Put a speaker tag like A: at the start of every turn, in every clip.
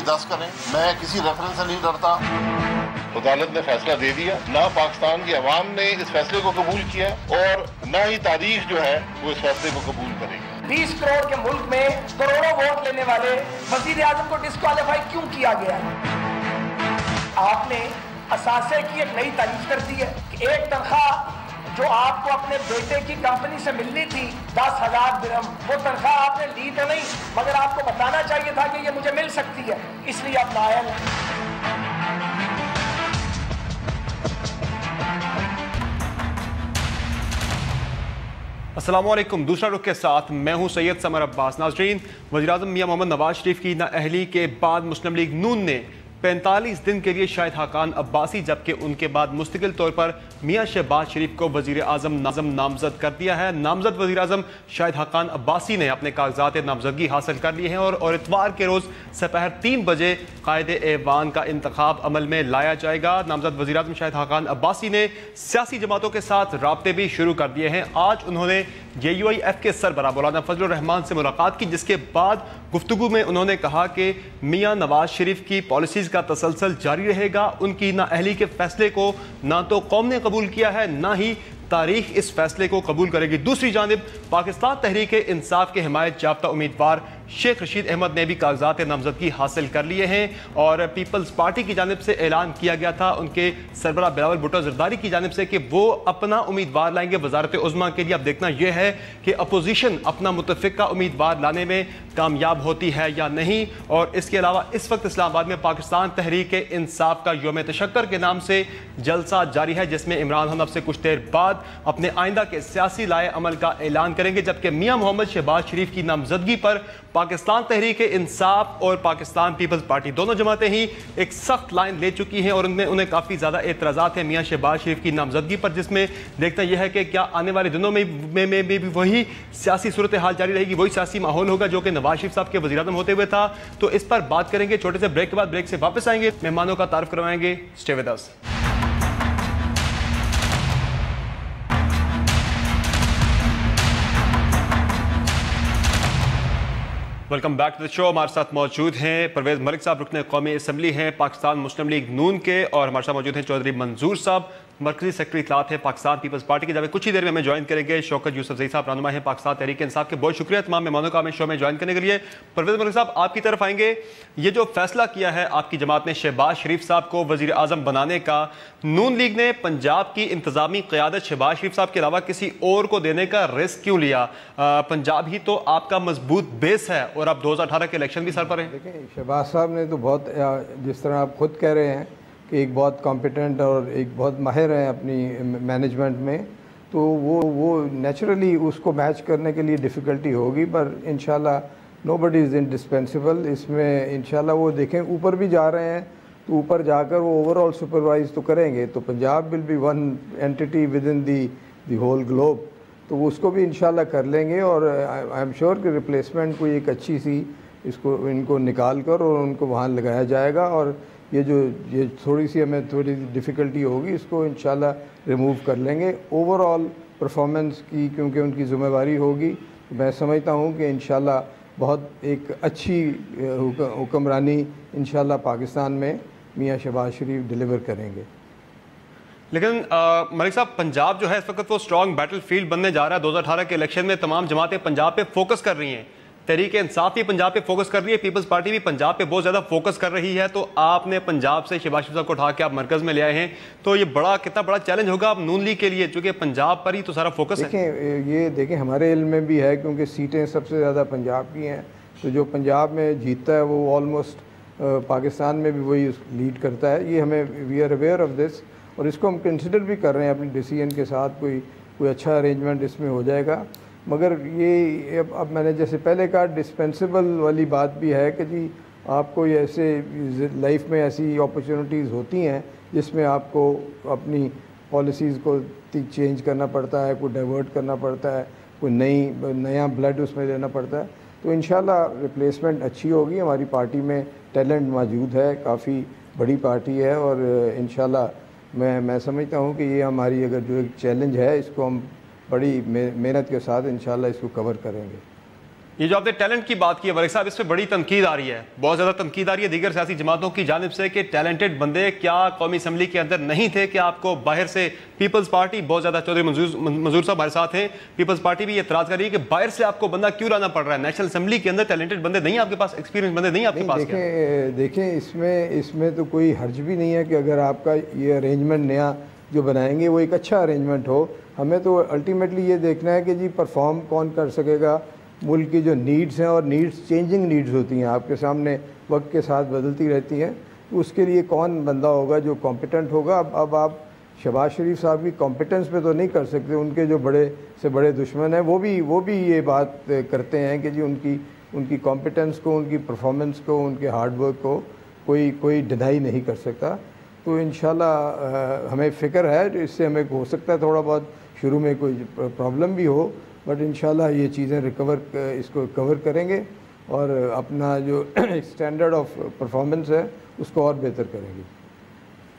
A: 10 کریں. میں کسی ریفرنس سے نہیں ڈرتا.
B: عدالت نے فیصلہ دے دیا. نہ پاکستان کی عوام نے اس فیصلے کو قبول کیا اور نہ ہی تاریخ جو ہے وہ اس فیصلے کو قبول کرے گی.
C: 20 کروڑ کے ملک میں کروڑوں ووٹ لینے والے وزیر اعظم کو ڈسکوالیفائی کیوں کیا گیا ہے؟ آپ نے اثاثے کی ایک نئی تعریف کر دی ہے کہ ایک تنخواہ جو آپ کو اپنے بیٹے کی کمپنی سے ملنی تھی 10,000 درہم، وہ تنخواہ آپ نے لی تو نہیں، مگر آپ کو بتانا چاہیے تھا کہ یہ مجھے مل سکتی ہے، اس لیے آپ نائل ہیں.
D: السلام علیکم. دوسرا رخ کے ساتھ میں ہوں سید سمر عباس. ناظرین، وزیراعظم میاں محمد نواز شریف کی نااہلی کے بعد مسلم لیگ نون نے 45 دن کے لیے شاہد حقان عباسی جبکہ ان کے بعد مستقل طور پر میاں شہباز شریف کو وزیر اعظم نامزد کر دیا ہے. نامزد وزیر اعظم شاہد حقان عباسی نے اپنے کاغذات نامزدگی حاصل کر لیے ہیں اور اتوار کے روز سپہر 3 بجے قائد ایوان کا انتخاب عمل میں لایا جائے گا. نامزد وزیر اعظم شاہد حقان عباسی نے سیاسی جماعتوں کے ساتھ رابطے بھی شروع کر دیے ہیں. آج انہوں نے JUIF کے سربراہ مولانا فضل الرحمان سے ملاقات کی، جس کے بعد گفتگو میں انہوں نے کہا کہ میاں نواز شریف کی پالیسیز کا تسلسل جاری رہے گا. ان کی نااہلی کے فیصلے کو نہ تو قوم نے قبول کیا ہے نہ ہی تاریخ اس فیصلے کو قبول کرے گی. دوسری جانب پاکستان تحریک انصاف کے حمایت یافتہ امیدوار شیخ رشید احمد نے بھی کاغذات نامزدگی حاصل کر لیے ہیں اور پیپلز پارٹی کی جانب سے اعلان کیا گیا تھا ان کے سربراہ بلاول بھٹو زرداری کی جانب سے کہ وہ اپنا امیدوار لائیں گے وزارت عظمیٰ کے لیے. اب دیکھنا یہ ہے کہ اپوزیشن اپنا متفقہ امیدوار لانے میں کامیاب ہوتی ہے یا نہیں. اور اس کے علاوہ اس وقت اسلام آباد میں پاکستان تحریک انصاف کا یوم تشکر کے نام سے جلسہ جاری ہے، جس میں عمران خان اب سے کچھ دیر بعد اپنے آئندہ کے سیاسی لائحہ عمل کا اعلان کریں گے، جبکہ میاں محمد شہباز شریف کی نامزدگی پر پاکستان تحریک انصاف اور پاکستان پیپلز پارٹی دونوں جماعتیں ہی ایک سخت لائن لے چکی ہیں اور انہیں کافی زیادہ اعتراضات ہیں میاں شہباز شریف کی نامزدگی پر، جس میں دیکھنا یہ ہے کہ کیا آنے والے دنوں میں بھی وہی سیاسی صورتحال جاری رہے گی، وہی سیاسی ماحول ہوگا جو کہ نواز شریف صاحب کے وزیر اعظم ہوتے ہوئے تھا. تو اس پر بات کریں گے چھوٹے سے بریک کے بعد. بریک سے واپس آئیں گے، مہمانوں کا تعارف کروائیں گے. Stay with us. Welcome back to the show. ہمارے ساتھ موجود ہیں پرویز ملک صاحب، رکن قومی اسمبلی ہیں پاکستان مسلم لیگ نون کے، اور ہمارے ساتھ موجود ہیں چودھری منظور صاحب، مرکزی سیکرٹری اطلاعات ہیں پاکستان پیپلز پارٹی کے. جب کچھ ہی دیر میں ہمیں جوائن کریں گے شوکت یوسف زئی صاحب، رہنما ہیں پاکستان تحریک انصاف کے. بہت شکریہ تمام مہمانوں کا ہمیں شو میں جوائن کرنے کے لیے. پرویز ملک صاحب، آپ کی طرف آئیں گے. یہ جو فیصلہ کیا ہے آپ کی جماعت نے شہباز شریف صاحب کو وزیر اعظم بنانے کا، نون لیگ نے پنجاب کی انتظامی قیادت شہباز شریف صاحب کے علاوہ کسی اور کو دینے کا رسک کیوں لیا؟ پنجاب ہی تو آپ کا مضبوط بیس ہے اور اب 2018 کے الیکشن بھی سر پر ہیں.
E: دیکھیں، شہباز صاحب نے تو بہت، جس طرح آپ خود کہہ رہے ہیں کہ ایک بہت کمپیٹنٹ اور ایک بہت ماہر ہیں اپنی مینجمنٹ میں، تو وہ نیچرلی اس کو میچ کرنے کے لیے ڈیفیکلٹی ہوگی، پر انشاءاللہ نو بڈی از انڈسپینسیبل. اس میں انشاءاللہ وہ دیکھیں اوپر بھی جا رہے ہیں تو اوپر جا کر وہ اوور آل سپروائز تو کریں گے، تو Punjab will be one entity within the whole globe, تو وہ اس کو بھی انشاءاللہ کر لیں گے. اور آئی ایم شیور کہ ریپلیسمنٹ کوئی ایک اچھی سی ان کو نکال کر اور ان کو وہاں لگایا جائے گا. اور یہ تھوڑی سی ہمیں تھوڑی ڈیفیکلٹی ہوگی، اس کو انشاءاللہ ریموو کر لیں گے. اوور آل پرفارمنس کی کیونکہ ان کی ذمہ داری ہوگی، میں سمجھتا ہوں کہ انشاءاللہ بہت ایک اچھی حکمرانی انشاءاللہ پاکستان میں میاں شہباز شریف ڈیلیور کریں گے.
D: لیکن ملک صاحب، پنجاب جو ہے اس وقت وہ اسٹرانگ بیٹل فیلڈ بننے جا رہا ہے. 2018 کے الیکشن میں تمام جماعتیں پنجاب پہ فوکس کر رہی ہیں، تحریک انصاف بھی پنجاب پہ فوکس کر رہی ہے، پیپلز پارٹی بھی پنجاب پہ بہت زیادہ فوکس کر رہی ہے. تو آپ نے پنجاب سے شہباز شریف صاحب کو اٹھا کے آپ مرکز میں لے آئے ہیں، تو یہ کتنا بڑا چیلنج ہوگا اب نون لیگ کے لیے، چونکہ پنجاب پر ہی تو سارا فوکس ہے.
E: دیکھیں ہمارے علم میں بھی ہے کیونکہ سیٹیں سب سے زیادہ پنجاب کی ہیں، تو جو پنجاب میں جیتتا ہے وہ آلموسٹ پاکستان میں بھی وہی لیڈ کرتا ہے. یہ ہمیں we are aware of this, اور اس کو ہم کنسیڈر بھی کر رہے ہیں اپنی ڈیسیژن کے ساتھ. کوئی اچھا ارینجمنٹ اس میں ہو جائے گا. مگر یہ اب میں نے جیسے پہلے کہا ڈسپینسیبل والی بات بھی ہے کہ جی آپ کو یہ ایسے لائف میں ایسی اپرچونیٹیز ہوتی ہیں جس میں آپ کو اپنی پالیسیز کو چینج کرنا پڑتا ہے، کوئی ڈائیورٹ کرنا پڑتا ہے، کوئی نیا بلڈ اس میں لینا پڑتا ہے. تو انشاءاللہ ریپلیسمنٹ اچھی ہوگی. ہماری پارٹی میں ٹیلنٹ موجود ہے، کافی بڑی پارٹی ہے، اور انشاءاللہ میں سمجھتا ہوں کہ یہ ہماری اگر جو ایک چیلنج ہے اس کو ہم بڑی محنت کے ساتھ انشاءاللہ اس کو کور کریں گے.
D: یہ جو آپ نے ٹیلنٹ کی بات کی ہے ورق صاحب، اس پہ بڑی تنقید آ رہی ہے، بہت زیادہ تنقید آ رہی ہے دیگر سیاسی جماعتوں کی جانب سے کہ ٹیلنٹڈ بندے کیا قومی اسمبلی کے اندر نہیں تھے؟ کہ آپ کو باہر سے پیپلز پارٹی بہت زیادہ، چودھری منظور صاحب ہمارے ساتھ ہیں، پیپلز پارٹی بھی اعتراض کر رہی ہے کہ باہر سے آپ کو بندہ کیوں لانا پڑ رہا ہے؟ نیشنل اسمبلی کے اندر ٹیلنٹڈ بندے نہیں آپ کے پاس، ایکسپیرینس بندے نہیں آپ کے پاس؟
E: دیکھیں اس میں تو کوئی حرج بھی نہیں ہے کہ اگر آپ کا یہ ارینجمنٹ نیا جو بنائیں گے وہ ایک اچھا ارینجمنٹ ہو. ہمیں تو الٹیمیٹلی یہ دیکھنا ہے کہ جی پرفارم کون کر سکے گا. ملک کی جو نیڈز ہیں، اور نیڈز چینجنگ نیڈز ہوتی ہیں، آپ کے سامنے وقت کے ساتھ بدلتی رہتی ہیں، تو اس کے لیے کون بندہ ہوگا جو کمپیٹنٹ ہوگا. اب آپ شہباز شریف صاحب کی کمپیٹنس پہ تو نہیں کر سکتے، ان کے جو بڑے سے بڑے دشمن ہیں وہ بھی یہ بات کرتے ہیں کہ جی ان کی کمپیٹنس کو، ان کی پرفارمنس کو، ان کے ہارڈ ورک کو کوئی ڈینائی نہیں کر سکتا. تو انشاءاللہ ہمیں فکر ہے، اس سے ہمیں ہو سکتا ہے تھوڑا بہت شروع میں کوئی پرابلم بھی ہو، بٹ انشاءاللہ یہ چیزیں اس کو کور کریں گے اور اپنا جو اسٹینڈرڈ آف پرفارمنس ہے اس کو اور بہتر کریں گے.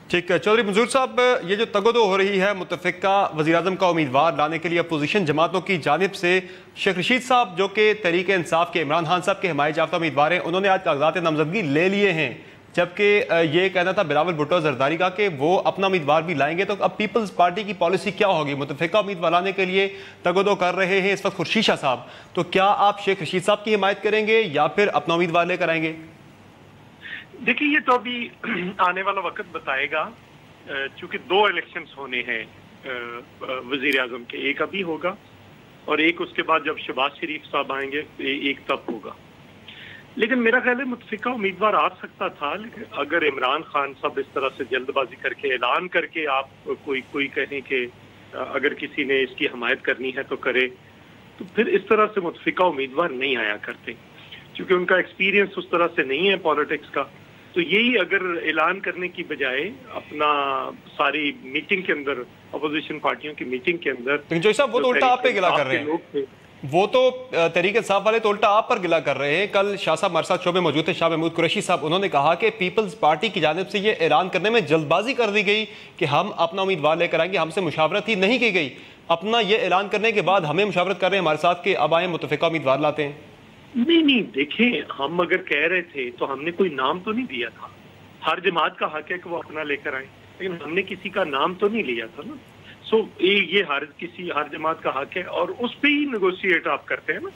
D: ٹھیک ہے چودھری منظور صاحب، یہ جو تگودو ہو رہی ہے متفقہ وزیراعظم کا امیدوار لانے کے لیے اپوزیشن جماعتوں کی جانب سے، شیخ رشید صاحب جو کہ تحریک انصاف کے عمران خان صاحب کے حمایت یافتہ امیدوار ہیں، انہوں نے آج کاغذات نامزدگی لے لیے ہیں، جبکہ یہ کہنا تھا بلاول بھٹو زرداری کا کہ وہ اپنا امیدوار بھی لائیں گے. تو اب پیپلز پارٹی کی پالیسی کیا ہوگی؟ متفقہ امیدوار لانے کے لیے تگودو کر رہے ہیں اس وقت خورشید شاہ صاحب، تو کیا آپ شیخ رشید صاحب کی حمایت کریں گے یا پھر اپنا امیدوار لے کر آئیں گے؟
F: دیکھیے یہ تو ابھی آنے والا وقت بتائے گا، چونکہ 2 الیکشنز ہونے ہیں وزیر اعظم کے، ایک ابھی ہوگا اور ایک اس کے بعد جب شہباز شریف صاحب آئیں گے ایک تب ہوگا. لیکن میرا خیال ہے متفقہ امیدوار آ سکتا تھا، لیکن اگر عمران خان صاحب اس طرح سے جلد بازی کر کے اعلان کر کے آپ کوئی کہیں کہ اگر کسی نے اس کی حمایت کرنی ہے تو کرے، تو پھر اس طرح سے متفقہ امیدوار نہیں آیا کرتے، کیونکہ ان کا ایکسپیرینس اس طرح سے نہیں ہے پالیٹکس کا. تو یہی اگر اعلان کرنے کی بجائے اپنا ساری میٹنگ کے اندر، اپوزیشن پارٹیوں کی میٹنگ کے اندر،
D: جو صاحب وہ تو الٹا آپ پہ گلا کر رہے ہیں، وہ تو تحریک انصاف والے تو الٹا آپ پر گلا کر رہے ہیں. کل شاہ صاحب ہمارے ساتھ شو میں موجود تھے، شاہ محمود قریشی صاحب، انہوں نے کہا کہ پیپلز پارٹی کی جانب سے یہ اعلان کرنے میں جلد بازی کر دی گئی کہ ہم اپنا امیدوار لے کر آئیں گے، ہم سے مشاورت ہی نہیں کی گئی. اپنا یہ اعلان کرنے کے بعد ہمیں مشاورت کر رہے ہیں ہمارے ساتھ کہ اب آئیں متفقہ امیدوار لاتے ہیں.
F: نہیں دیکھیں، ہم اگر کہہ رہے تھے تو ہم نے کوئی نام تو نہیں دیا تھا. ہر جماعت کا حق ہے کہ وہ اپنا لے کر آئیں، لیکن ہم نے کسی کا نام تو نہیں لیا تھا نا. سو یہ ہر جماعت کا حق ہے، اور اس پہ ہی نیگوشیٹ آپ کرتے ہیں نا،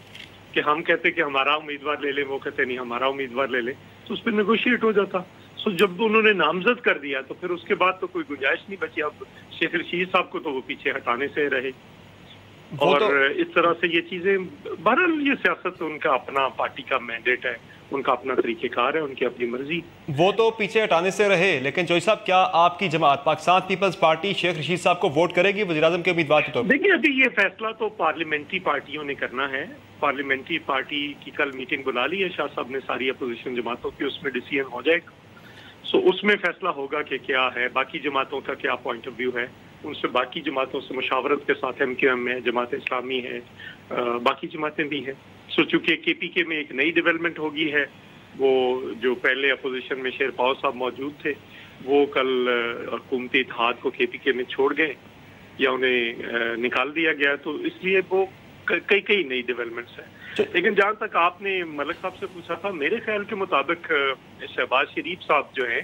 F: کہ ہم کہتے کہ ہمارا امیدوار لے لیں، وہ کہتے نہیں ہمارا امیدوار لے لیں، تو اس پہ نیگوشیٹ ہو جاتا. سو جب انہوں نے نامزد کر دیا تو پھر اس کے بعد تو کوئی گنجائش نہیں بچی. اب شیخ رشید صاحب کو تو وہ پیچھے ہٹانے سے رہے، اور اس طرح سے یہ چیزیں، بہرحال یہ سیاست ان کا اپنا پارٹی کا مینڈیٹ ہے، ان کا اپنا طریقہ کار ہے، ان کی اپنی مرضی.
D: وہ تو پیچھے ہٹانے سے رہے، لیکن جوئی صاحب کیا آپ کی جماعت پاکستان پیپلز پارٹی شیخ رشید صاحب کو ووٹ کرے گی وزیراعظم کے امیدوار کے طور پر؟
F: دیکھیے ابھی یہ فیصلہ تو پارلیمنٹری پارٹیوں نے کرنا ہے. پارلیمنٹری پارٹی کی کل میٹنگ بلا لی ہے شاہ صاحب نے ساری اپوزیشن جماعتوں کی، اس میں ڈیسیژن ہو جائے گا. سو اس میں فیصلہ ہوگا کہ کیا ہے، باقی جماعتوں کا کیا پوائنٹ آف ویو ہے، ان سے باقی جماعتوں سے مشاورت کے ساتھ MQM ہے، جماعت اسلامی ہے، باقی جماعتیں بھی ہیں. سو چونکہ KPK میں ایک نئی ڈیولپمنٹ ہوگی ہے، وہ جو پہلے اپوزیشن میں شیر پاؤ صاحب موجود تھے وہ کل حکومتی اتحاد کو KPK میں چھوڑ گئے یا انہیں نکال دیا گیا، تو اس لیے وہ کئی نئی ڈیولپمنٹس ہیں. لیکن جہاں تک آپ نے ملک صاحب سے پوچھا تھا، میرے خیال کے مطابق شہباز شریف صاحب جو ہیں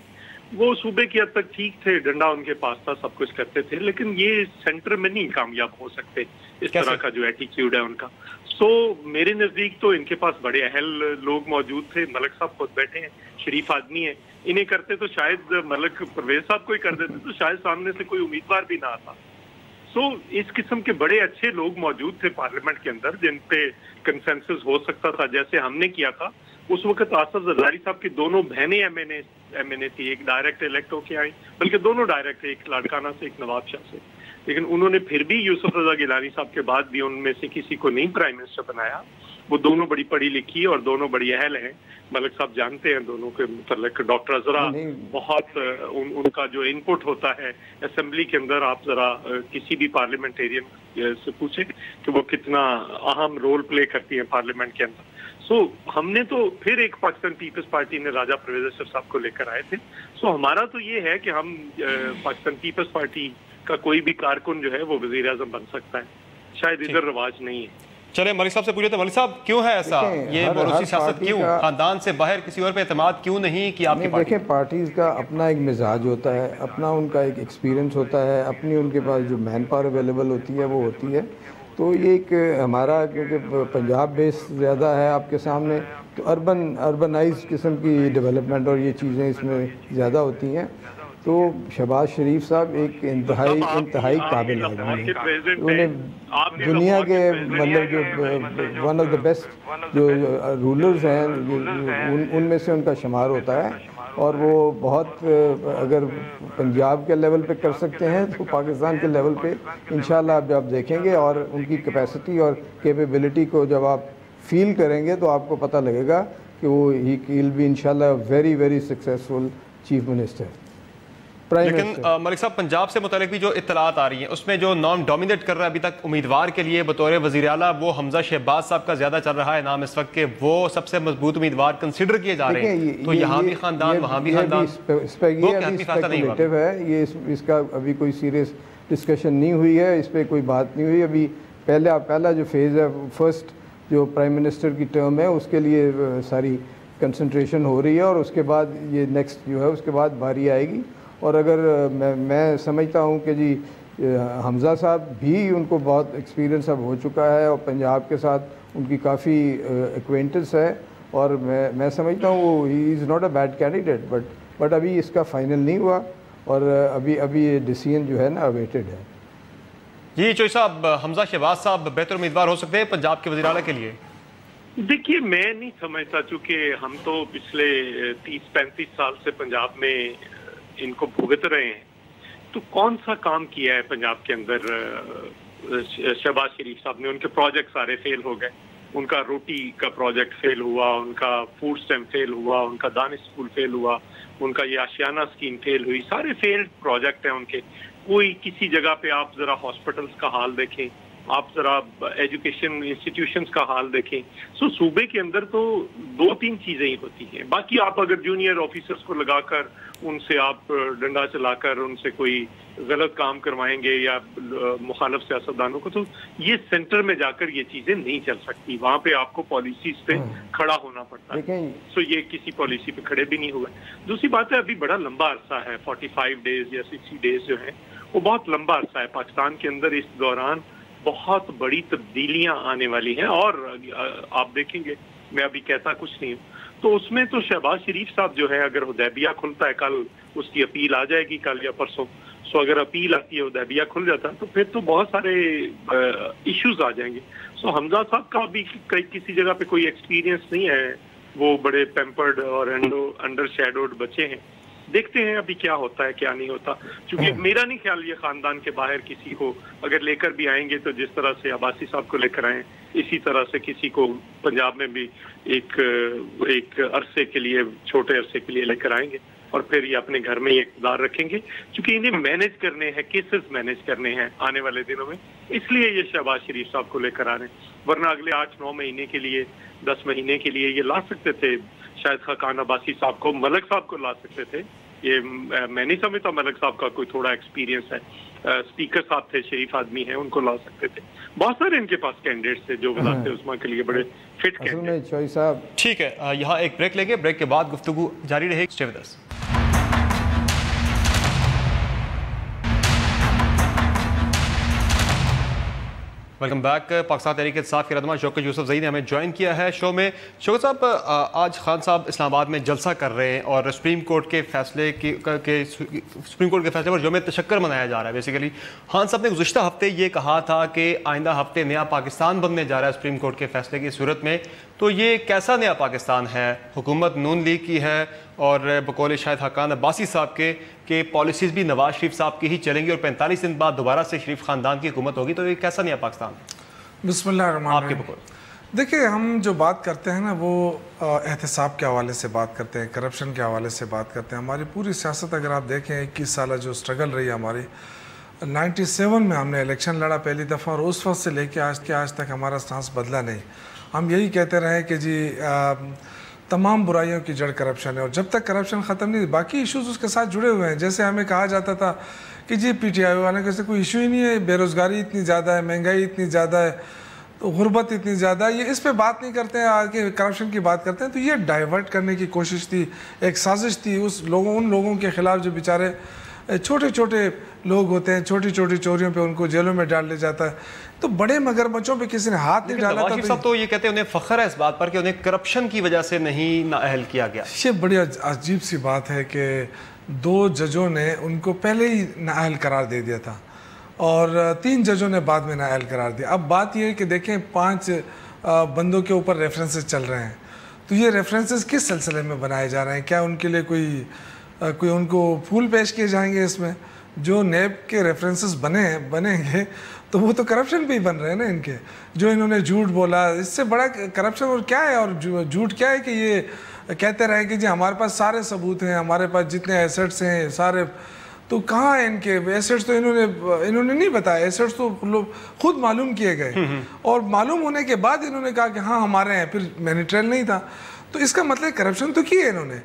F: وہ صوبے کی حد تک ٹھیک تھے، ڈنڈا ان کے پاس تھا، سب کچھ کرتے تھے، لیکن یہ سینٹر میں نہیں کامیاب ہو سکتے اس طرح کا جو ایٹیٹیوڈ ہے ان کا. سو میرے نزدیک تو ان کے پاس بڑے اہل لوگ موجود تھے، ملک صاحب خود بیٹھے ہیں، شریف آدمی ہیں، انہیں کرتے تو شاید ملک پرویز صاحب کو ہی کر دیتے تو شاید سامنے سے کوئی امیدوار بھی نہ آتا. سو اس قسم کے بڑے اچھے لوگ موجود تھے پارلیمنٹ کے اندر جن پہ کنسنسس ہو سکتا تھا، جیسے ہم نے کیا تھا. اس وقت آصف زرداری صاحب کی دونوں بہنیں ایم این اے تھی، ایک ڈائریکٹ الیکٹ ہو کے آئی، بلکہ دونوں ڈائریکٹ، ایک لاڑکانہ سے ایک نواب شاہ سے. لیکن انہوں نے پھر بھی یوسف رضا گیلانی صاحب کے بعد بھی ان میں سے کسی کو نہیں پرائم منسٹر بنایا. وہ دونوں بڑی پڑھی لکھی اور دونوں بڑی اہل ہیں، ملک صاحب جانتے ہیں دونوں کے متعلق. ڈاکٹر ازرا بہت ان کا جو ان پٹ ہوتا ہے اسمبلی کے اندر، آپ ذرا کسی بھی پارلیمنٹیرین سے پوچھیں کہ وہ کتنا اہم رول پلے کرتی ہیں پارلیمنٹ کے اندر. سو ہم نے تو پھر ایک پاکستان پیپلز پارٹی نے راجہ پرویز اشرف صاحب کو لے کر آئے تھے. سو ہمارا تو یہ ہے کہ ہم پاکستان پیپلز پارٹی کا کوئی بھی کارکن جو ہے وہ وزیر اعظم بن سکتا ہے، شاید ادھر رواج نہیں ہے.
D: چلے ملک صاحب سے پوچھے تو ملک صاحب کیوں ہے ایسا؟ یہ موروثی سیاست کیوں؟ خاندان سے باہر کسی اور پہ اعتماد کیوں نہیں کہ آپ کی پارٹی؟
E: دیکھیں پارٹیز کا اپنا ایک مزاج ہوتا ہے، اپنا ان کا ایک ایکسپیرینس ہوتا ہے، اپنی ان کے پاس جو مین پاور اویلیبل ہوتی ہے وہ ہوتی ہے. تو یہ ایک ہمارا کیونکہ پنجاب بیس زیادہ ہے آپ کے سامنے، تو اربنائز قسم کی ڈیولپمنٹ اور یہ چیزیں اس میں زیادہ ہوتی ہیں. تو شہباز شریف صاحب ایک انتہائی قابل آدمی ہیں. انہیں دنیا کے مطلب جو ون آف دا بیسٹ جو رولرز ہیں ان میں سے ان کا شمار ہوتا ہے، اور وہ بہت اگر پنجاب کے لیول پہ کر سکتے ہیں تو پاکستان کے لیول پہ انشاءاللہ آپ جب دیکھیں گے، اور ان کی کیپیسٹی اور کیپیبلٹی کو جب آپ فیل کریں گے تو آپ کو پتہ لگے گا کہ وہ ہی ول بی انشاءاللہ very very successful chief minister.
D: لیکن ملک صاحب پنجاب سے متعلق بھی جو اطلاعات آ رہی ہیں اس میں جو نام ڈومینیٹ کر رہا ہے ابھی تک امیدوار کے لیے بطور وزیر اعلیٰ وہ حمزہ شہباز صاحب کا زیادہ چل رہا ہے نام اس وقت، کہ وہ سب سے مضبوط امیدوار کنسیڈر کیے جا رہے ہیں. تو یہاں بھی خاندان وہاں بھی خاندان،
E: یہ اس کا ابھی کوئی سیریس ڈسکشن نہیں ہوئی ہے، اس پہ کوئی بات نہیں ہوئی ابھی. پہلا جو فیز ہے، فرسٹ جو پرائم منسٹر کی ٹرم ہے اس کے لیے ساری کنسنٹریشن ہو رہی ہے، اور اس کے بعد یہ نیکسٹ جو ہے اس کے بعد باری آئے گی. اور اگر میں سمجھتا ہوں کہ جی حمزہ صاحب بھی ان کو بہت ایکسپیرینس اب ہو چکا ہے، اور پنجاب کے ساتھ ان کی کافی ایکوینٹنس ہے، اور میں سمجھتا ہوں وہ ہی is not a bad candidate, but ابھی اس کا فائنل نہیں ہوا، اور ابھی یہ ڈیسیژن جو ہے نا اویٹڈ ہے.
D: جی چوئی صاحب، حمزہ شہباز صاحب بہتر امیدوار ہو سکتے ہیں پنجاب کے وزیر اعلیٰ کے لیے؟
F: دیکھیے میں نہیں سمجھتا، چونکہ ہم تو پچھلے 30-35 سال سے پنجاب میں ان کو بھگت رہے ہیں، تو کون سا کام کیا ہے پنجاب کے اندر شہباز شریف صاحب نے؟ ان کے پروجیکٹ سارے فیل ہو گئے. ان کا روٹی کا پروجیکٹ فیل ہوا، ان کا فوڈ اسٹیمپ فیل ہوا، ان کا دانش اسکول فیل ہوا، ان کا یہ آشیانہ اسکیم فیل ہوئی. سارے فیلڈ پروجیکٹ ہیں ان کے. کوئی کسی جگہ پہ آپ ذرا ہاسپٹلس کا حال دیکھیں، آپ ذرا ایجوکیشن انسٹیٹیوشنز کا حال دیکھیں. صوبے کے اندر تو 2-3 چیزیں ہی ہوتی ہیں. باقی آپ اگر جونیئر آفیسرز کو لگا کر ان سے آپ ڈنڈا چلا کر ان سے کوئی غلط کام کروائیں گے یا مخالف سیاستدانوں کو، تو یہ سینٹر میں جا کر یہ چیزیں نہیں چل سکتی. وہاں پہ آپ کو پالیسیز پہ کھڑا ہونا پڑتا ہے. سو یہ کسی پالیسی پہ کھڑے بھی نہیں ہوئے. دوسری بات ہے ابھی بڑا لمبا عرصہ ہے، 45 ڈیز یا 60 ڈیز جو ہیں وہ بہت لمبا عرصہ ہے. پاکستان کے اندر اس دوران بہت بڑی تبدیلیاں آنے والی ہیں، اور آپ دیکھیں گے میں ابھی کہتا کچھ نہیں ہوں، تو اس میں تو شہباز شریف صاحب جو ہے، اگر حدیبیہ کھلتا ہے، کل اس کی اپیل آ جائے گی کل یا پرسوں، سو اگر اپیل آتی ہے حدیبیہ کھل جاتا ہے تو پھر تو بہت سارے ایشوز آ جائیں گے. سو حمزہ صاحب کا بھی کسی جگہ پہ کوئی ایکسپیرینس نہیں ہے، وہ بڑے پیمپرڈ اور انڈر شیڈوڈ بچے ہیں. دیکھتے ہیں ابھی کیا ہوتا ہے کیا نہیں ہوتا. چونکہ میرا نہیں خیال یہ خاندان کے باہر کسی کو اگر لے کر بھی آئیں گے تو جس طرح سے عباسی صاحب کو لے کر آئیں اسی طرح سے کسی کو پنجاب میں بھی ایک عرصے کے لیے، چھوٹے عرصے کے لیے لے کر آئیں گے، اور پھر یہ اپنے گھر میں ہی اقتدار رکھیں گے. چونکہ انہیں مینیج کرنے ہیں، کیسز مینیج کرنے ہیں آنے والے دنوں میں، اس لیے یہ شہباز شریف صاحب کو لے کر آ رہے ہیں. ورنہ اگلے 8-9 مہینے کے لیے، 10 مہینے کے لیے یہ لا سکتے تھے. شاید خاقان عباسی صاحب کو، ملک صاحب کو لا سکتے تھے. یہ میں نہیں سمجھتا ملک صاحب کا کوئی تھوڑا ایکسپیرینس ہے. اسپیکر صاحب تھے، شریف آدمی ہیں، ان کو لا سکتے تھے. بہت سارے ان کے پاس کینڈیڈیٹس تھے جو وزارت عظمیٰ کے لیے بڑے فٹ کینڈیڈیٹ.
D: ٹھیک ہے، یہاں ایک بریک لیں گے، بریک کے بعد گفتگو جاری رہے گی. Stay with us. Welcome back. Pakistan Tehreek Insaf کے رہنما شوکت یوسف زئی نے ہمیں جوائن کیا ہے شو میں. شوکت صاحب، آج خان صاحب اسلام آباد میں جلسہ کر رہے ہیں اور سپریم کورٹ کے فیصلے پر یوم تشکر منایا جا رہا ہے. بیسیکلی خان صاحب نے گزشتہ ہفتے یہ کہا تھا کہ آئندہ ہفتے نیا پاکستان بننے جا رہا ہے سپریم کورٹ کے فیصلے کی صورت میں. تو یہ کیسا نیا پاکستان ہے؟ حکومت نون لیگ کی ہے اور بقول شاہد حقان عباسی صاحب کے کہ پالیسیز بھی نواز شریف صاحب کی ہی چلیں گی اور 45 دن بعد دوبارہ سے شریف خاندان کی حکومت ہوگی. تو یہ کیسا نیا پاکستان؟
G: بسم اللہ الرحمن الرحیم. آپ کے بقول دیکھیں، ہم جو بات کرتے ہیں نا وہ احتساب کے حوالے سے بات کرتے ہیں، کرپشن کے حوالے سے بات کرتے ہیں. ہماری پوری سیاست اگر آپ دیکھیں 21 سالہ جو سٹرگل رہی ہماری، 97 میں ہم نے الیکشن لڑا پہلی دفعہ، اور اس وقت سے لے کے آج تک ہمارا سٹانس بدلا نہیں. ہم یہی کہتے رہے کہ جی تمام برائیوں کی جڑ کرپشن ہے، اور جب تک کرپشن ختم نہیں، باقی ایشوز اس کے ساتھ جڑے ہوئے ہیں. جیسے ہمیں کہا جاتا تھا کہ جی پی ٹی آئی والے کے سے کوئی ایشو ہی نہیں ہے، بے روزگاری اتنی زیادہ ہے، مہنگائی اتنی زیادہ ہے، تو غربت اتنی زیادہ، یہ اس پہ بات نہیں کرتے ہیں، آگے کرپشن کی بات کرتے ہیں. تو یہ ڈائیورٹ کرنے کی کوشش تھی، ایک سازش تھی ان لوگوں کے خلاف جو بیچارے چھوٹے چھوٹے لوگ ہوتے ہیں، چھوٹی چھوٹی چوریوں پہ ان کو جیلوں میں ڈال دیا جاتا ہے. تو بڑے مگرمچھوں پہ کسی نے ہاتھ نہیں ڈالا.
D: نواز شریف صاحب تو یہ کہتے ہیں انہیں فخر ہے اس بات پر کہ انہیں کرپشن کی وجہ سے نہیں نااہل کیا گیا.
G: یہ بڑی عجیب سی بات ہے کہ 2 ججوں نے ان کو پہلے ہی نااہل قرار دے دیا تھا اور 3 ججوں نے بعد میں نااہل قرار دیا. اب بات یہ ہے کہ دیکھیں 5 بندوں کے اوپر ریفرنسز چل رہے ہیں. تو یہ ریفرنسز کس سلسلے میں بنائے جا رہے ہیں؟ کیا ان کے لیے کوئی ان کو پھول پیش کیے جائیں گے؟ اس میں جو نیب کے ریفرنسز بنیں گے تو وہ تو کرپشن بھی بن رہے ہیں نا ان کے. جو انہوں نے جھوٹ بولا، اس سے بڑا کرپشن اور کیا ہے؟ اور جھوٹ کیا ہے کہ یہ کہتے رہے کہ جی ہمارے پاس سارے ثبوت ہیں، ہمارے پاس جتنے ایسٹس ہیں سارے. تو کہاں ہیں ان کے ایسٹس؟ تو انہوں نے نہیں بتایا. ایسٹس تو خود معلوم کیے گئے اور معلوم ہونے کے بعد انہوں نے کہا کہ ہاں ہمارے ہیں، پھر مینی ٹریل نہیں تھا. تو اس کا مطلب کرپشن تو کی ہے انہوں نے.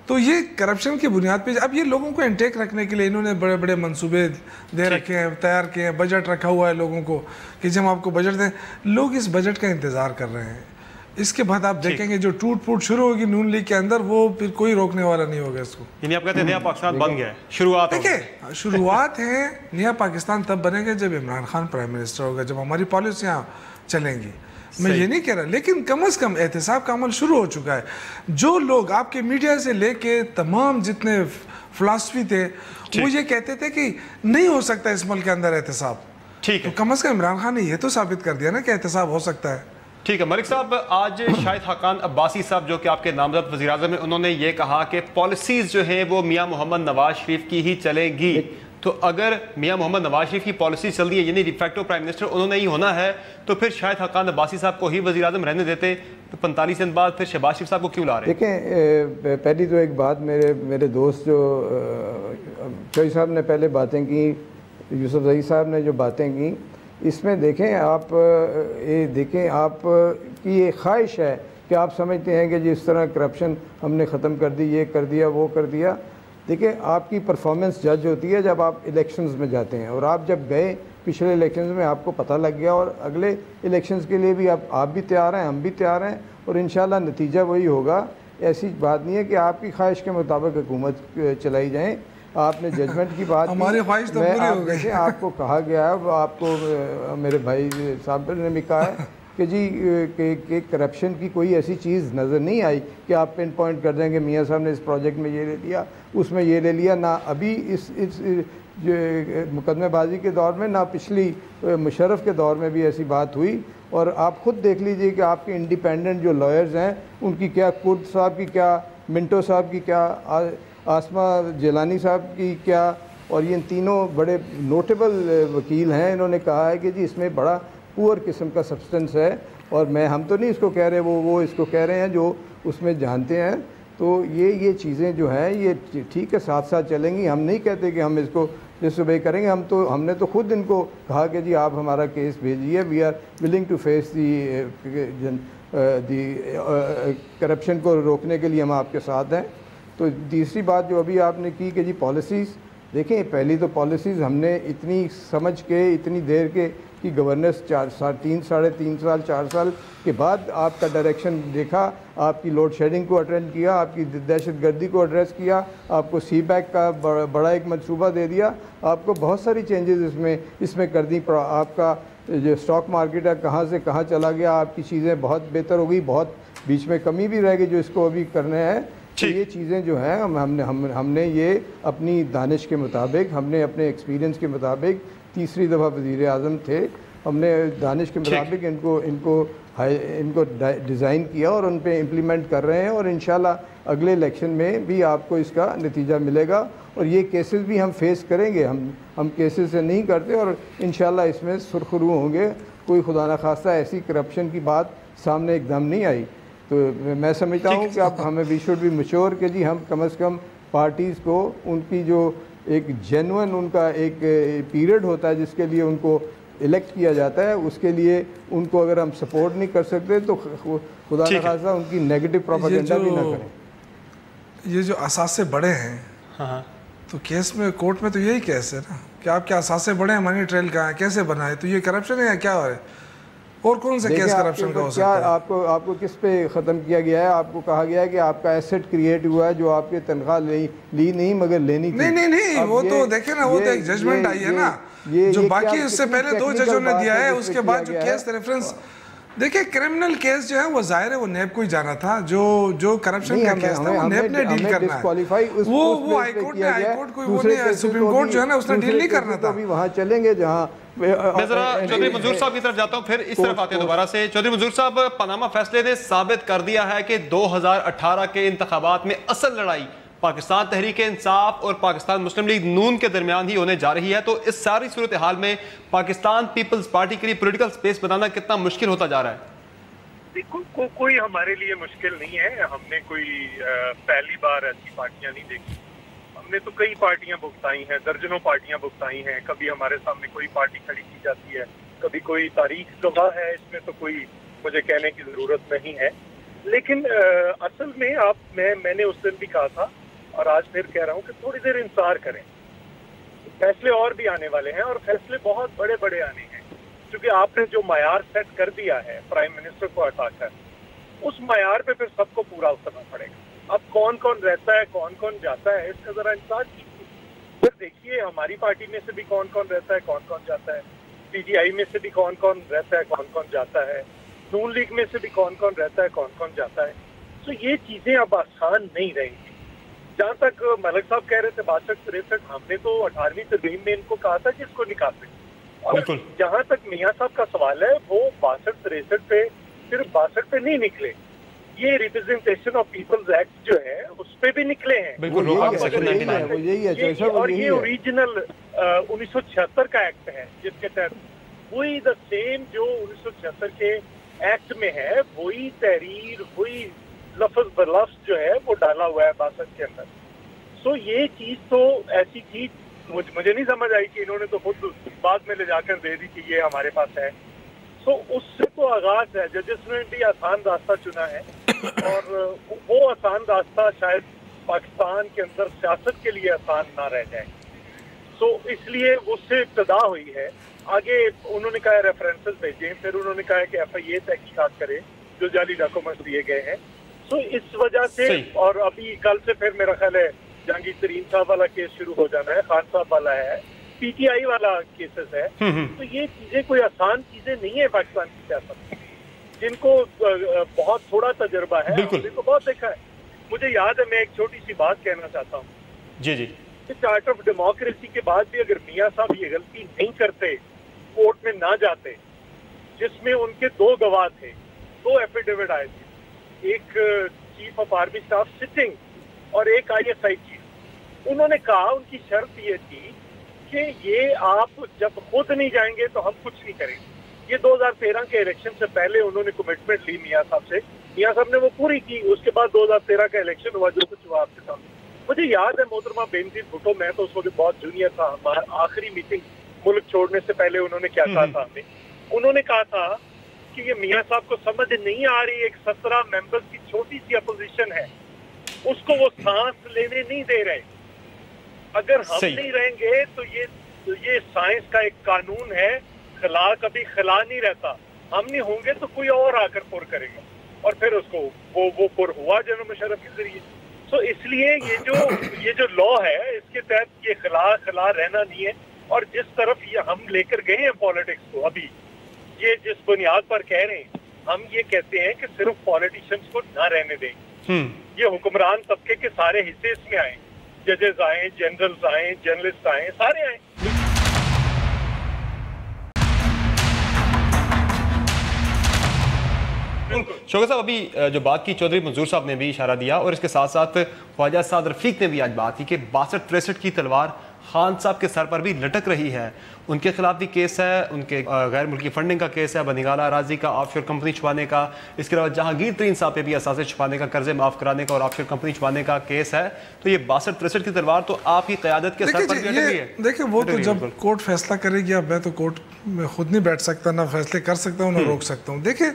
G: تو یہ کرپشن کی بنیاد پہ اب یہ لوگوں کو انٹیک رکھنے کے لیے انہوں نے بڑے بڑے منصوبے دے رکھے ہیں، تیار کیے ہیں، بجٹ رکھا ہوا ہے لوگوں کو کہ جب ہم آپ کو بجٹ دیں. لوگ اس بجٹ کا انتظار کر رہے ہیں. اس کے بعد آپ دیکھیں گے جو ٹوٹ پھوٹ شروع ہوگی نون لیگ کے اندر، وہ پھر کوئی روکنے والا نہیں ہوگا اس کو.
D: یعنی آپ کہتے ہیں نیا پاکستان بن گیا ہے، شروعات
G: دیکھیں شروعات ہے. نیا پاکستان تب بنے گا جب عمران خان پرائم منسٹر ہوگا، جب ہماری پالیسیاں چلیں گی. میں یہ نہیں کہہ رہا، لیکن کم از کم احتساب کا عمل شروع ہو چکا ہے. جو لوگ آپ کے میڈیا سے لے کے تمام جتنے فلاسفی تھے وہ یہ کہتے تھے کہ نہیں ہو سکتا اس ملک کے اندر احتساب، تو کم از کم عمران خان نے یہ تو ثابت کر دیا نا کہ احتساب ہو سکتا ہے.
D: ٹھیک ہے ملک صاحب، آج شاہد حقان عباسی صاحب جو کہ آپ کے نامزد وزیر اعظم ہیں، انہوں نے یہ کہا کہ پالیسیز جو ہیں وہ میاں محمد نواز شریف کی ہی چلے گی. تو اگر میاں محمد نواز شریف کی پالیسی چل رہی ہے، یعنی ڈی فیکٹو پرائم منسٹر انہوں نے ہی ہونا ہے، تو پھر شاہد حقان عباسی صاحب کو ہی وزیر اعظم رہنے دیتے. تو 45 دن بعد پھر شہباز شریف صاحب کو کیوں لا رہے ہیں؟
E: دیکھیں پہلی تو ایک بات، میرے دوست جو چوئی صاحب نے پہلے باتیں کی، یوسف زئی صاحب نے جو باتیں کی، اس میں دیکھیں آپ آپ کی یہ خواہش ہے کہ آپ سمجھتے ہیں کہ جس طرح کرپشن ہم نے ختم کر دی، یہ کر دیا، وہ کر دیا. دیکھیں آپ کی پرفارمنس جج ہوتی ہے جب آپ الیکشنز میں جاتے ہیں، اور آپ جب گئے پچھلے الیکشنز میں آپ کو پتہ لگ گیا، اور اگلے الیکشنز کے لیے بھی آپ بھی تیار ہیں، ہم بھی تیار ہیں، اور انشاءاللہ نتیجہ وہی ہوگا. ایسی بات نہیں ہے کہ آپ کی خواہش کے مطابق حکومت چلائی جائیں. آپ نے ججمنٹ کی بات کی،
G: ہماری خواہش تو پوری ہو گئی.
E: آپ کو کہا گیا ہے، آپ کو میرے بھائی صاحب نے بھی کہا ہے کہ جی کہ کرپشن کی کوئی ایسی چیز نظر نہیں آئی کہ آپ پن پوائنٹ کر دیں کہ میاں صاحب نے اس پروجیکٹ میں یہ لے لیا، اس میں یہ لے لیا. نہ ابھی اس جو مقدمہ بازی کے دور میں، نہ پچھلی مشرف کے دور میں بھی ایسی بات ہوئی. اور آپ خود دیکھ لیجئے کہ آپ کے انڈیپینڈنٹ جو لائرز ہیں ان کی کیا، کرد صاحب کی کیا، منٹو صاحب کی کیا، آسما جیلانی صاحب کی کیا، اور یہ تینوں بڑے نوٹیبل وکیل ہیں. انہوں نے کہا ہے کہ جی اس میں بڑا پور قسم کا سبسٹنس ہے، اور ہم تو نہیں اس کو کہہ رہے، وہ اس کو کہہ رہے ہیں جو اس میں جانتے ہیں. تو یہ چیزیں جو ہیں یہ ٹھیک ہے ساتھ ساتھ چلیں گی. ہم نہیں کہتے کہ ہم اس کو ڈسوبے کریں گے. ہم نے تو خود ان کو کہا کہ جی آپ ہمارا کیس بھیجیے، we are willing to face the corruption کو روکنے کے لیے ہم آپ کے ساتھ ہیں. تو تیسری بات جو ابھی آپ نے کی کہ جی پالیسیز، دیکھیں پہلی تو پالیسیز ہم نے اتنی سمجھ کے اتنی دیر کے کی گورننس 3 ساڑھے 3 سال 4 سال کے بعد آپ کا ڈائریکشن دیکھا، آپ کی لوڈ شیڈنگ کو اٹینڈ کیا، آپ کی دہشت گردی کو ایڈریس کیا، آپ کو سی بیک کا بڑا ایک منصوبہ دے دیا، آپ کو بہت ساری چینجز اس میں کر دی. آپ کا جو اسٹاک مارکیٹ ہے کہاں سے کہاں چلا گیا، آپ کی چیزیں بہت بہتر ہو گئی، بہت بیچ میں کمی بھی رہ گئی جو اس کو ابھی کرنے ہیں. تو یہ چیزیں جو ہیں ہم نے یہ اپنی دانش کے مطابق، ہم نے اپنے ایکسپیرینس کے مطابق، تیسری دفعہ وزیر اعظم تھے، ہم نے دانش کے مطابق ان کو ڈیزائن کیا اور ان پہ امپلیمنٹ کر رہے ہیں. اور انشاءاللہ اگلے الیکشن میں بھی آپ کو اس کا نتیجہ ملے گا. اور یہ کیسز بھی ہم فیس کریں گے، ہم کیسز سے نہیں کرتے، اور انشاءاللہ اس میں سرخرو ہوں گے. کوئی خدا نخواستہ ایسی کرپشن کی بات سامنے ایک دم نہیں آئی. تو میں سمجھتا ہوں کہ اب ہمیں وی شوڈ بی میچور کہ جی ہم کم از کم پارٹیز کو ان کی جو ایک جینون ان کا ایک پیریڈ ہوتا ہے جس کے لیے ان کو الیکٹ کیا جاتا ہے، اس کے لیے ان کو اگر ہم سپورٹ نہیں کر سکتے تو خدا نخواستہ ان کی نیگیٹو پروپیگنڈا بھی نہ کریں.
G: یہ جو اثاثے بڑے ہیں تو کیس میں کورٹ میں تو یہی کیس ہے نا کہ آپ کے اثاثے بڑے ہیں، منی ٹریل کہاں ہے، کیسے بنا ہے، تو یہ کرپشن ہے یا کیا ہو رہا ہے؟ اور کون سے کیس کرپشن کا ہو سکتا ہے؟
E: آپ کو کس پہ ختم کیا گیا ہے؟ آپ کو کہا گیا ہے کہ آپ کا ایسٹ کریٹ ہوا ہے جو آپ کی تنخواہ لی نہیں مگر لینی تھی.
G: نہیں وہ تو دیکھیں نا، وہ تو ایک ججمنٹ آئی ہے نا جو باقی اس سے پہلے 2 ججوں نے دیا ہے. اس کے بعد جو کیس ریفرنس دیکھیں، کرمنل کیس جو ہے وہ ظاہر ہے وہ نیب کو ہی جانا تھا. جو کرپشن کا کیس تھا وہ نیب نے ڈیل کرنا ہے. وہ ہائی کورٹ نے وہ نہیں، سپریم کورٹ جو ہے نا اس نے ڈیل نہیں کرنا تھا.
E: وہاں چلیں گے جہاں
D: میں ذرا چودھری منظور صاحب کی طرف جاتا ہوں، پھر اس طرف آتے ہیں دوبارہ سے. چودھری منظور صاحب، پاناما فیصلے نے ثابت کر دیا ہے کہ 2018 کے انتخابات میں اصل لڑائی پاکستان تحریک انصاف اور پاکستان مسلم لیگ نون کے درمیان ہی ہونے جا رہی ہے. تو اس ساری صورتحال میں پاکستان پیپلز پارٹی کے لیے پولیٹیکل سپیس بنانا کتنا مشکل ہوتا جا رہا ہے؟
F: کوئی ہمارے لیے مشکل نہیں ہے. ہم نے کوئی پہلی بار ایسی پارٹیاں نہیں دیکھی. ہم نے تو کئی پارٹیاں بھگتائی ہیں، درجنوں پارٹیاں بھگتائی ہیں. کبھی ہمارے سامنے کوئی پارٹی کھڑی کی جاتی ہے، کبھی کوئی تاریخ گواہ ہے. اس میں تو کوئی مجھے کہنے کی ضرورت نہیں ہے. لیکن اصل میں میں نے اس دن بھی کہا تھا اور آج پھر کہہ رہا ہوں کہ تھوڑی دیر انتظار کریں. فیصلے اور بھی آنے والے ہیں اور فیصلے بہت بڑے بڑے آنے ہیں، کیونکہ آپ نے جو معیار سیٹ کر دیا ہے پرائم منسٹر کو ہٹا کر، اس معیار پہ پھر سب کو پورا اترنا پڑے گا. اب کون کون رہتا ہے، کون کون جاتا ہے، اس کا ذرا انتظار کیجیے. پھر دیکھیے ہماری پارٹی میں سے بھی کون کون رہتا ہے، کون کون جاتا ہے. پی ٹی آئی میں سے بھی کون کون رہتا ہے، کون کون جاتا ہے. نون لیگ میں سے بھی کون کون رہتا ہے، کون کون جاتا ہے. تو یہ چیزیں اب آسان نہیں رہیں گی. جہاں تک ملک صاحب کہہ رہے تھے 62-63، ہم نے تو 18ویں ترمیم میں ان کو کہا تھا کہ اس کو نکالتے. اور جہاں تک میاں صاحب کا سوال ہے، وہ 62-63 پہ صرف 62 پہ نہیں نکلے، یہ ریپرزنٹیشن آف پیپلز ایکٹ جو ہے اس پہ بھی نکلے ہیں. اور یہ اوریجنل 1976 کا ایکٹ ہے جس کے تحت وہی دا سیم جو 1976 کے ایکٹ میں ہے، وہی تحریر، وہی لفظ بلفظ جو ہے وہ ڈالا ہوا ہے 62 کے اندر. سو یہ چیز تو ایسی تھی، مجھے نہیں سمجھ آئی کہ انہوں نے تو خود بعد میں لے جا کر دے دی کہ یہ ہمارے پاس ہے. سو اس سے تو آغاز ہے. ججز نے بھی آسان راستہ چنا ہے اور وہ آسان راستہ شاید پاکستان کے اندر سیاست کے لیے آسان نہ رہ جائے. سو اس لیے اس سے ابتدا ہوئی ہے. آگے انہوں نے کہا ریفرنسز بھیجیں، پھر انہوں نے کہا کہ ایف آئی اے تحقیقات کرے جو جعلی ڈاکومنٹس دیے گئے ہیں. سو اس وجہ سے اور ابھی کل سے پھر میرا خیال ہے جہانگیر ترین صاحب والا کیس شروع ہو جانا ہے، خان صاحب والا ہے، پی ٹی آئی والا کیسز ہے. تو یہ چیزیں کوئی آسان چیزیں نہیں ہیں پاکستان کی سیاست، جن کو بہت تھوڑا تجربہ ہے، ہم نے تو بہت دیکھا ہے. مجھے یاد ہے، میں ایک چھوٹی سی بات کہنا چاہتا ہوں کہ چارٹر آف ڈیموکریسی کے بعد بھی اگر میاں صاحب یہ غلطی نہیں کرتے، کورٹ میں نہ جاتے، جس میں ان کے 2 گواہ تھے، 2 ایفیڈیوٹ آئے تھے، ایک chief of army staff sitting اور ایک آئی ایس آئی چیف. انہوں نے کہا ان کی شرط یہ تھی کہ یہ آپ جب خود نہیں جائیں گے تو ہم کچھ نہیں کریں گے. یہ 2013 کے الیکشن سے پہلے انہوں نے کمٹمنٹ لی میاں صاحب سے، میاں صاحب نے وہ پوری کی. اس کے بعد 2013 کا الیکشن ہوا، جو کچھ ہوا آپ کے سامنے. مجھے یاد ہے محترمہ بینظیر بھٹو، میں تو اس وقت بہت جونیئر تھا، ہمارا آخری میٹنگ ملک چھوڑنے سے پہلے انہوں نے کیا کہا تھا ہمیں، انہوں نے کہا تھا کہ یہ میاں صاحب کو سمجھ نہیں آ رہی، ایک 17 ممبرز کی چھوٹی سی اپوزیشن ہے، اس کو وہ سانس لینے نہیں دے رہے. اگر ہم نہیں رہیں گے تو یہ سائنس کا ایک قانون ہے، خلا کبھی خلا نہیں رہتا. ہم نہیں ہوں گے تو کوئی اور آ کر پر کرے گا. اور پھر اس کو وہ پر ہوا جنرل مشرف کے ذریعے. سو اس لیے یہ جو لا ہے، اس کے تحت یہ خلا رہنا نہیں ہے. اور جس طرف یہ ہم لے کر گئے ہیں پالیٹکس کو، ابھی یہ جس بنیاد پر کہہ رہے ہیں، ہم یہ کہتے ہیں کہ صرف پالیٹیشنز کو نہ رہنے دیں. یہ حکمران طبقے کے سارے حصے اس میں آئیں، ججز آئیں، جنرلز آئیں، جرنلسٹ آئیں، سارے آئیں.
D: شوکت صاحب، ابھی جو بات کی چودھری منظور صاحب نے بھی اشارہ دیا اور اس کے ساتھ ساتھ خواجہ سعد رفیق نے بھی آج بات کی کہ 62-63 کی تلوار خان صاحب کے سر پر بھی لٹک رہی ہے. ان کے خلاف بھی کیس ہے، ان کے غیر ملکی فنڈنگ کا کیس ہے، بنگالہ اراضی کا، آف شور کمپنی چھپانے کا، اس کے علاوہ جہانگیر ترین صاحب پہ بھی اثاثے چھپانے کا، قرضے معاف کرانے کا اور آف شور کمپنی چھپانے کا کیس ہے. تو یہ 62-63 کی تلوار تو آپ کی قیادت کے سر پر بھی لٹک رہی ہے.
G: دیکھیں وہ تو جب کورٹ فیصلہ کرے گی، اب میں تو کورٹ میں خود نہیں بیٹھ سکتا، نہ فیصلے کر سکتا ہوں نہ روک سکتا ہوں. دیکھیں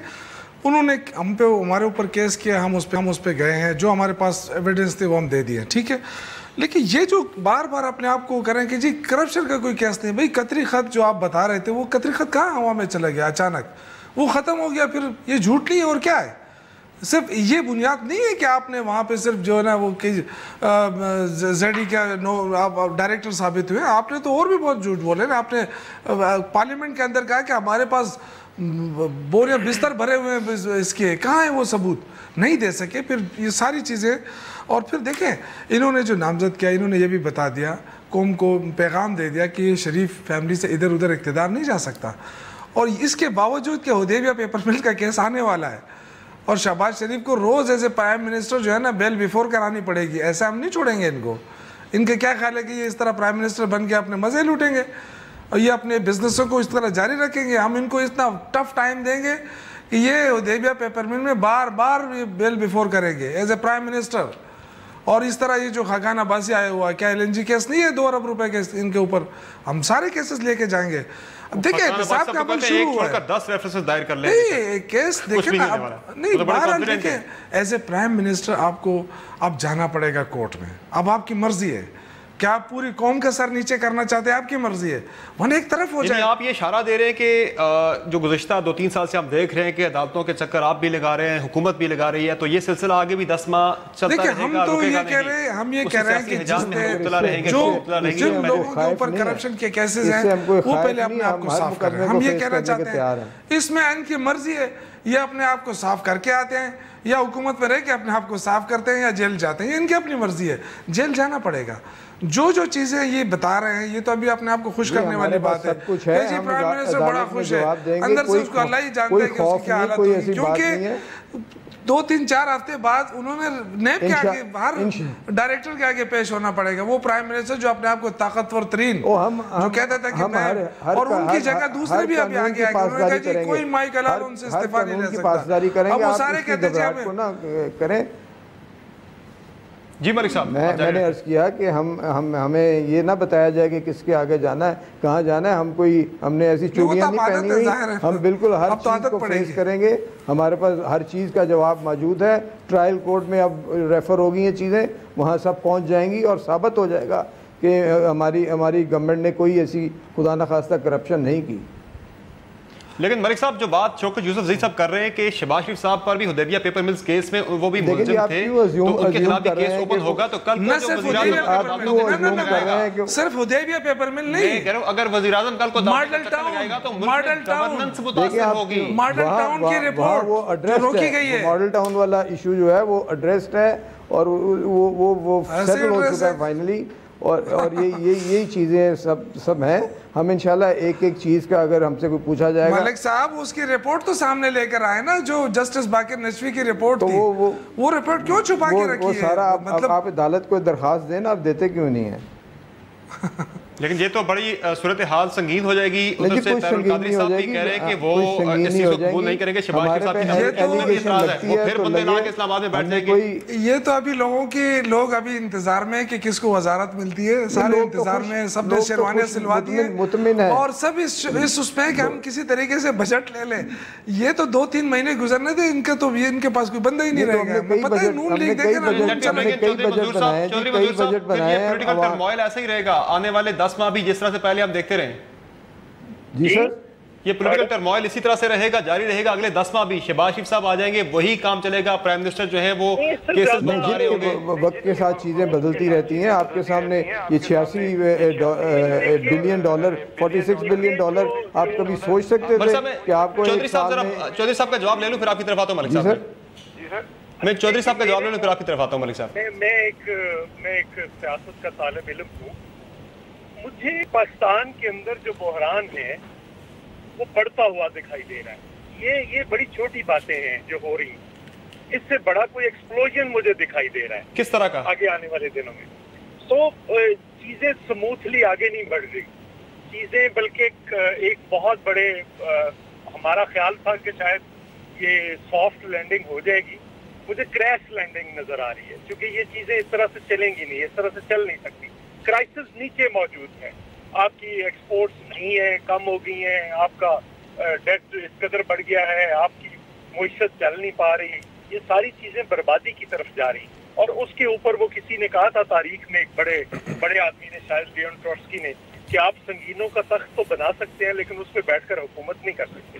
G: انہوں نے ہمارے اوپر کیس کیا، ہم اس پہ گئے ہیں، جو ہمارے پاس ایویڈنس تھے وہ ہم دے دیے، ٹھیک ہے. لیکن یہ جو بار بار اپنے آپ کو کریں کہ جی کرپشن کا کوئی کیس نہیں، بھائی قطری خط جو آپ بتا رہے تھے، وہ قطری خط کہاں ہوا میں چلا گیا اچانک؟ وہ ختم ہو گیا. پھر یہ جھوٹ نہیں ہے اور کیا ہے. صرف یہ بنیاد نہیں ہے کہ آپ نے وہاں پہ صرف جو ہے نا وہ زیڈی کا آپ ڈائریکٹر ثابت ہوئے. آپ نے تو اور بھی بہت جھوٹ بولے نا. آپ نے پارلیمنٹ کے اندر کہا کہ ہمارے پاس بوریاں بستر بھرے ہوئے ہیں اس کے. کہاں ہے وہ ثبوت؟ نہیں دے سکے. پھر یہ ساری چیزیں. اور پھر دیکھیں انہوں نے جو نامزد کیا, انہوں نے یہ بھی بتا دیا, قوم کو پیغام دے دیا کہ یہ شریف فیملی سے ادھر ادھر اقتدار نہیں جا سکتا. اور اس کے باوجود کہ حدیبیہ پیپر مل کا کیس آنے والا ہے اور شہباز شریف کو روز ایز اے پرائم منسٹر جو ہے نا بیل بیفور کرانی پڑے گی, ایسا ہم نہیں چھوڑیں گے ان کو. ان کے کیا خیال ہے کہ یہ اس طرح پرائم منسٹر بن کے اپنے مزے لوٹیں گے اور یہ اپنے بزنسوں کو اس طرح جاری رکھیں گے؟ ہم ان کو اتنا ٹف ٹائم دیں گے کہ یہ حدیبیہ پیپر مل میں بار بار بیل بیفور کریں گے ایز اے پرائم منسٹر. اور اس طرح یہ جو خاقان عباسی آیا ہوا ہے, کیا ایل این جی کیس نہیں ہے 2 ارب روپے کے ان کے اوپر؟ ہم سارے کیسز لے کے جائیں گے. اب دیکھیں احتساب کا عمل شروع ہوا ہے.
D: 10 ریفرنسز دائر کر لیں.
G: نہیں کیس دیکھیں نا, نہیں بہرحال دیکھیں ایز اے پرائم منسٹر آپ کو اب جانا پڑے گا کورٹ میں. اب آپ کی مرضی ہے, کیا آپ پوری قوم کا سر نیچے کرنا چاہتے ہیں؟ آپ کی مرضی ہے. ورنہ ایک طرف ہو جائے.
D: آپ یہ اشارہ دے رہے ہیں کہ جو گزشتہ 2-3 سال سے ہم دیکھ رہے ہیں کہ عدالتوں کے چکر آپ بھی لگا رہے ہیں, حکومت بھی لگا رہی ہے, تو یہ سلسلہ آگے بھی 10 ماہ چلتا رہے گا,
G: ہم تو یہ کہہ رہے ہیں, ہم یہ کہہ رہے ہیں کہ جن لوگوں کے اوپر کرپشن کے کیسز ہیں وہ پہلے اپنے آپ کو صاف کر رہے ہیں. ہم یہ کہنا چاہتے ہیں اس میں ان کی مرضی ہے, یہ اپنے آپ کو صاف کر کے آتے ہیں یا حکومت میں رہ کے اپنے آپ کو صاف کرتے ہیں یا جیل جاتے ہیں. یہ ان کی اپنی مرضی ہے. جیل جانا پڑے گا. جو چیزیں یہ بتا رہے ہیں یہ تو ابھی اپنے آپ کو خوش کرنے والی بات ہے. جی پرائم منسٹر بڑا خوش ہے, اندر سے اس کو اللہ ہی جانتا ہے کہ اس کی کیا حالت ہوگی, کیونکہ 2-3-4 ہفتے بعد انہوں نے نیب کے آگے ہر ڈائریکٹر کے آگے پیش ہونا پڑے گا. وہ پرائم منسٹر جو اپنے آپ کو طاقتور ترین جو کہتا تھا کہ میں, اور ان کی جگہ دوسرے بھی ابھی آگے آئے گا. انہوں نے کہا جی کوئی مائی کلال ان سے استعفیٰ نہیں لے سکتا. اب وہ سارے کہتے ہیں
E: کریں.
D: جی ملک صاحب,
E: میں نے عرض کیا کہ ہمیں یہ نہ بتایا جائے کہ کس کے آگے جانا ہے, کہاں جانا ہے. ہم نے ایسی چوڑیاں نہیں پہنی ہوئی. ہم بالکل ہر چیز کو فیس کریں گے. ہمارے پاس ہر چیز کا جواب موجود ہے. ٹرائل کورٹ میں اب ریفر ہو گئی ہیں چیزیں, وہاں سب پہنچ جائیں گی اور ثابت ہو جائے گا کہ ہماری گورنمنٹ نے کوئی ایسی خدا نخواستہ کرپشن نہیں کی.
D: لیکن ملک صاحب جو بات شوکت یوسف زئی صاحب کر رہے ہیں کہ شہباز شریف صاحب پر بھی حدیبیہ پیپر ملز کیس میں وہ بھی ملزم تھے, تو ان کے خلاف بھی کیس اوپن ہوگا. تو کل کو
G: صرف حدیبیہ پیپر مل نہیں,
D: کہہ رہا ہوں اگر وزیر اعظم کل کو
G: ماڈل ٹاؤن
D: متاثر ہوگی.
G: ماڈل ٹاؤن کی رپورٹ روکی گئی ہے.
E: ماڈل ٹاؤن والا ایشو جو ہے وہ ایڈریسڈ ہے اور وہ سیٹل ہو چکا ہے فائنلی. اور یہی چیزیں سب ہیں. ہم انشاءاللہ ایک ایک چیز کا اگر ہم سے کوئی پوچھا جائے گا.
G: ملک صاحب اس کی رپورٹ تو سامنے لے کر آئے نا, جو جسٹس باقر نشوی کی رپورٹ تھی, وہ رپورٹ کیوں چھپا کے رکھی ہے؟
E: وہ سارا آپ عدالت کو درخواست دیں نا, آپ دیتے کیوں نہیں ہیں؟
D: لیکن یہ تو بڑی صورتحال سنگین ہو جائے گی. ادھر سے طاہر القادری صاحب بھی کہہ رہے ہیں کہ وہ اس چیز کو قبول نہیں کریں گے. شہباز شریف صاحب کی اعتراض ہے, وہ پھر بندے لا کے اسلام آباد میں بیٹھ جائیں گے.
G: یہ تو ابھی لوگ ابھی انتظار میں کہ کس کو وزارت ملتی ہے. سارے انتظار میں, سب نے شیروانیاں سلوا دی ہیں اور سب اس میں کہ ہم کسی طریقے سے بجٹ لے لیں. یہ تو 2-3 مہینے گزرنے تھے ان کے, تو ان کے پاس کوئی بندہ ہی نہیں رہے گا. پتہ ہے نون لیگ دیکھیں
D: نا, پولیٹیکل ٹرموائل ایسا ہی رہے گا آنے والے 10 ماہ بھی, جس طرح سے پہلے ہم دیکھتے رہے.
E: جی سر,
D: یہ پولیٹیکل ٹرموائل اسی طرح سے رہے گا, جاری رہے گا اگلے 10 ماہ بھی. شہباز شریف صاحب آ جائیں گے, وہی کام چلے گا. پرائم منسٹر جو ہے وہ کیسز بتا رہے ہوں گے.
E: وقت کے ساتھ چیزیں بدلتی رہتی ہیں. آپ کے سامنے یہ $86 بلین $46 بلین آپ کبھی سوچ سکتے تھے کہ آپ کو
D: چودھری صاحب کا جواب لے لوں پھر آپ کی طرف آتا ہوں. ملک صاحب میں چودھری صاحب کا جواب لے لوں پھر آپ کی طرف آتا ہوں. ملک صاحب
F: میں ایک سیاست کا طالب علم ہوں. مجھے پاکستان کے اندر جو بحران ہے وہ بڑھتا ہوا دکھائی دے رہا ہے. یہ بڑی چھوٹی باتیں ہیں جو ہو رہی ہیں. اس سے بڑا کوئی ایکسپلوژن مجھے دکھائی دے رہا ہے.
D: کس طرح کا؟
F: آگے آنے والے دنوں میں تو چیزیں سموتھلی آگے نہیں بڑھ رہی چیزیں, بلکہ ایک بہت بڑے ہمارا خیال تھا کہ شاید یہ سافٹ لینڈنگ ہو جائے گی. مجھے کریش لینڈنگ نظر آ رہی ہے, کیونکہ یہ چیزیں اس طرح سے چلیں گی نہیں, اس طرح سے چل نہیں سکتی. کرائسس نیچے موجود ہے, آپ کی ایکسپورٹس نہیں ہے, کم ہو گئی ہیں, آپ کا ڈیٹ اس قدر بڑھ گیا ہے, آپ کی معیشت چل نہیں پا رہی. یہ ساری چیزیں بربادی کی طرف جا رہی. اور اس کے اوپر وہ کسی نے کہا تھا تاریخ میں, ایک بڑے آدمی نے, شاید لیون ٹروٹسکی نے, کہ آپ سنگینوں کا تخت تو بنا سکتے ہیں لیکن اس پہ بیٹھ کر حکومت نہیں کر سکتے.